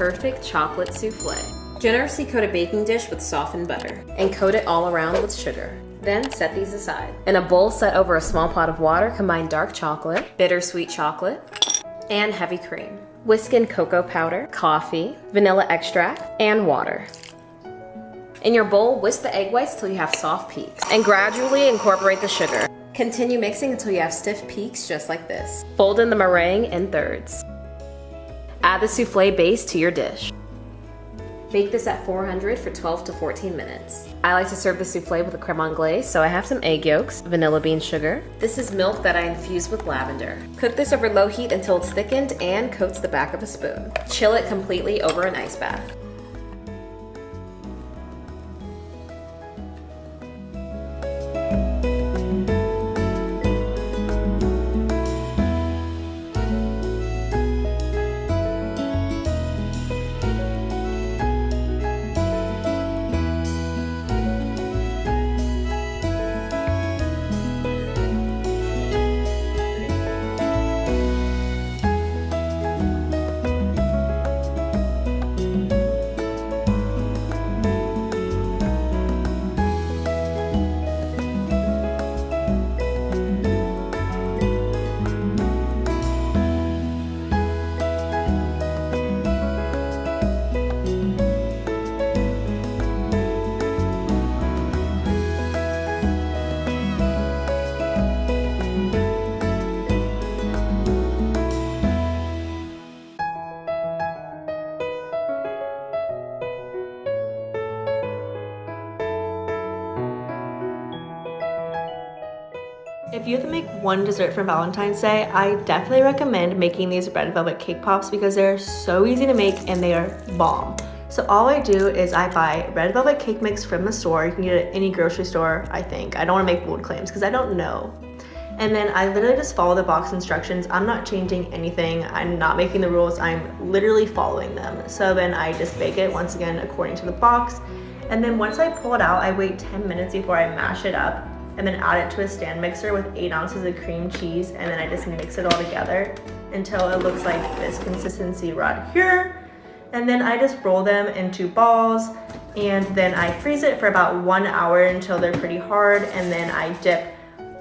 perfect chocolate souffle. Generously coat a baking dish with softened butter and coat it all around with sugar. Then set these aside. In a bowl set over a small pot of water, combine dark chocolate, bittersweet chocolate, and heavy cream. Whisk in cocoa powder, coffee, vanilla extract, and water. In your bowl, whisk the egg whites till you have soft peaks and gradually incorporate the sugar. Continue mixing until you have stiff peaks just like this. Fold in the meringue in thirds. Add the souffle base to your dish. Bake this at 400 for 12 to 14 minutes. I like to serve the souffle with a creme anglaise, so I have some egg yolks, vanilla bean sugar. This is milk that I infuse with lavender. Cook this over low heat until it's thickened and coats the back of a spoon. Chill it completely over an ice bath. If you have to make one dessert for Valentine's Day, I definitely recommend making these red velvet cake pops because they're so easy to make and they are bomb. So all I do is I buy red velvet cake mix from the store. You can get it at any grocery store, I think. I don't want to make bold claims because I don't know. And then I literally just follow the box instructions. I'm not changing anything. I'm not making the rules. I'm literally following them. So then I just bake it once again according to the box. And then once I pull it out, I wait 10 minutes before I mash it up and then add it to a stand mixer with 8 ounces of cream cheese, and then I just mix it all together until it looks like this consistency right here. And then I just roll them into balls, and then I freeze it for about 1 hour until they're pretty hard, and then I dip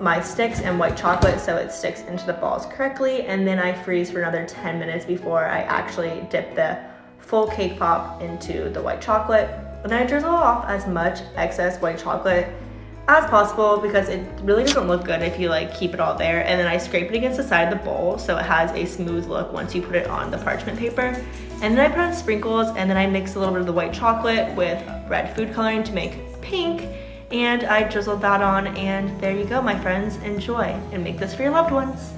my sticks in white chocolate so it sticks into the balls correctly, and then I freeze for another 10 minutes before I actually dip the full cake pop into the white chocolate. And I drizzle off as much excess white chocolate as possible because it really doesn't look good if you like keep it all there. And then I scrape it against the side of the bowl so it has a smooth look once you put it on the parchment paper. And then I put on sprinkles, and then I mix a little bit of the white chocolate with red food coloring to make pink, and I drizzled that on, and there you go, my friends. Enjoy and make this for your loved ones.